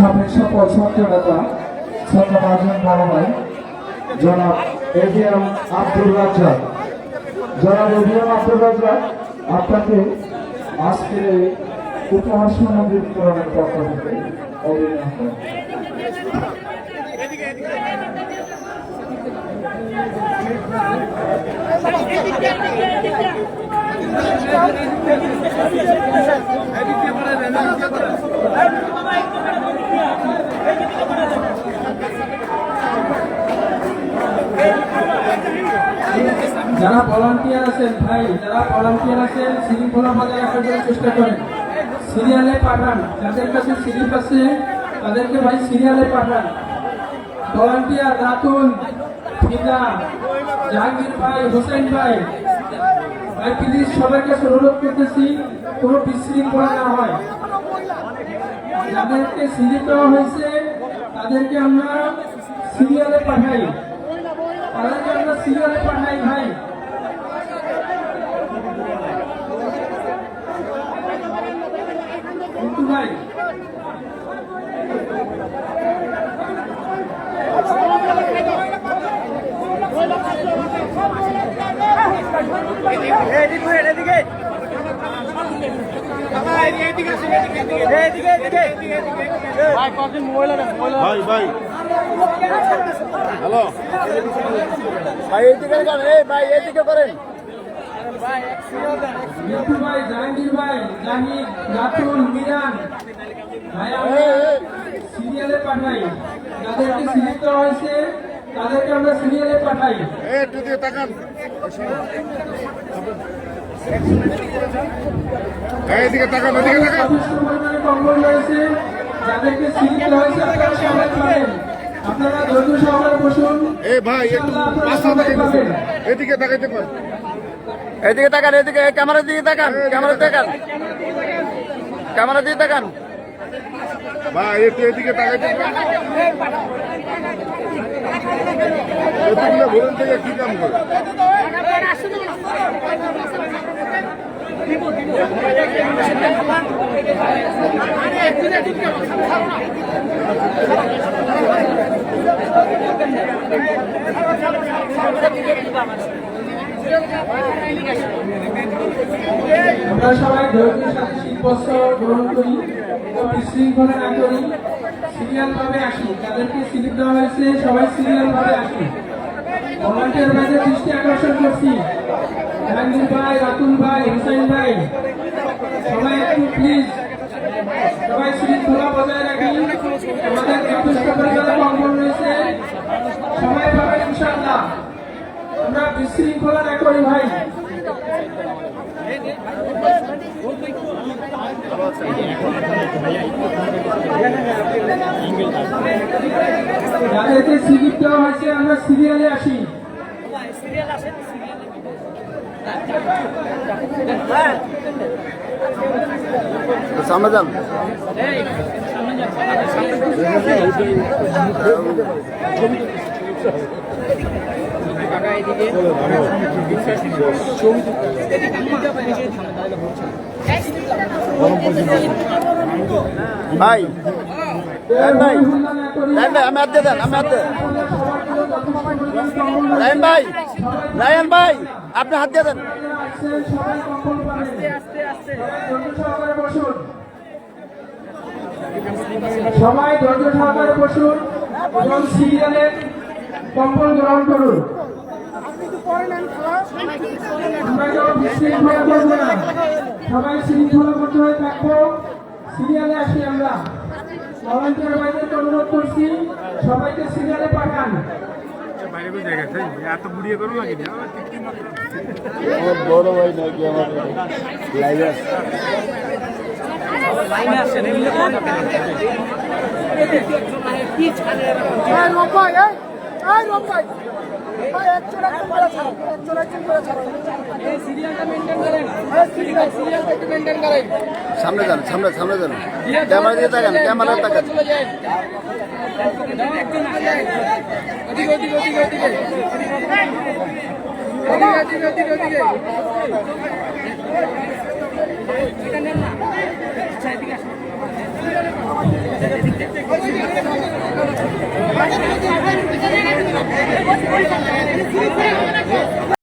সামনে সকল ছাত্রনেতা ছাত্র মহাজন বড় ভাই জনাব এবিএম আব্দুল রাজ্জাক, জনাব এবিএম আব্দুল রাজ্জাক আপনাকে আজকের এই উপহার সামগ্রী বিতরণের পক্ষ থেকে অভিনন্দন। যারা ভলান্টিয়ার আছেন ভাই, যারা ভলান্টিয়ার আছেন শৃঙ্খলা বজায় রাখার জন্য চেষ্টা করেন, সিরিয়ালে পাঠান। যাদের কাছে স্লিপ আছে তাদেরকে ভাই সিরিয়ালে পাঠান। ভলান্টিয়ার রাতুল, ফিদা, জাহাঙ্গীর ভাই, হোসেন ভাই, ভাই প্লিজ সবার কাছে অনুরোধ করতেছি কোনো বিশৃঙ্খলা না হয়। যাদেরকে স্লিপ দেওয়া হয়েছে তাদেরকে আমরা সিরিয়ালে পাঠাই, তাদেরকে আমরা সিরিয়ালে পাঠাই ভাই। কিন্তু ভাই ভাই ভাই হ্যালো ভাই এইদিকে করেন, এই ভাই এইদিকে করেন। মিঠু ভাই, জাহাঙ্গীর ভাই, জাহিদ, রাতুল, মিরান ভাই আমরা সিরিয়ালে পাঠাই। যাদেরকে সিলেক্ট করা হয়েছে তাদেরকে আমরা সিরিয়ালে পাঠাই। একটু দিয়ে তাকান, এইদিকে তাকান, ওদিকে তাকান। যথেষ্ট পরিমাণে কম্বল রয়েছে, যাদেরকে সিলেক্ট হয়েছে আপনারা সবাই পাবেন। আপনারা ধৈর্য সহকারে বসুন। এই ভাই একটু পাশে তাকান, এদিকে তাকাইতে পারেন, এদিকে তাকান, এদিকে ক্যামেরা দিয়ে তাকান, ক্যামেরা তাকান, ক্যামেরা দিয়ে তাকান ভাই, একটু এদিকে তাকাইতে পারেন। এতগুলো ভোরেন থেকে কি কাম করে? আমরা সবাই ধৈর্যের সাথে শীতবস্ত্র গ্রহণ করি এবং বিশৃঙ্খলা না করি, সিরিয়াল ভাবে আসি। যাদেরকে সিলিপ দেওয়া হয়েছে সবাই সিরিয়াল ভাবে আসি। ভলান্টিয়ার ভাইদের দৃষ্টি আকর্ষণ করছি, জাহাঙ্গীর ভাই, রাতুল ভাই, হোসেন ভাই, সবাই একটু প্লিজ সবাই শৃঙ্খলা বজায় রাখি। আমাদের যথেষ্ট পরিমাণে কম্বল রয়েছে, সবাই পাবেন ইনশাআল্লাহ। আমরা বিশৃঙ্খলা না করি ভাই। যাদেরকে সিলিপ দেওয়া হয়েছে আমরা সিরিয়ালে আসি। সামনে যান, ভাই ভাই ভাই আমি হাত দিয়ে দেন, আমি হাত দিয়ে রায়ন ভাই, রায়ন ভাই আপনি হাত দিয়ে দেন। সবাই ধৈর্য সহকারে বসুন এবং সিরিয়ালে কম্বল গ্রহণ করুন। আমরা কেউ বিশৃঙ্খলা করবো না, সবাই শৃঙ্খলাবদ্ধ হয়ে থাকবো। সিরিয়ালে আসি আমরা। ভলান্টিয়ার ভাইদেরকে অনুরোধ করছি সবাইকে সিরিয়ালে পাঠান। বড় ভাই নাকি আমার লাইভে সামনে যান, সামনে সামনে যান, ক্যামেরা দিয়ে তাকান, ক্যামেরা তাকান। এদিকে Thank you.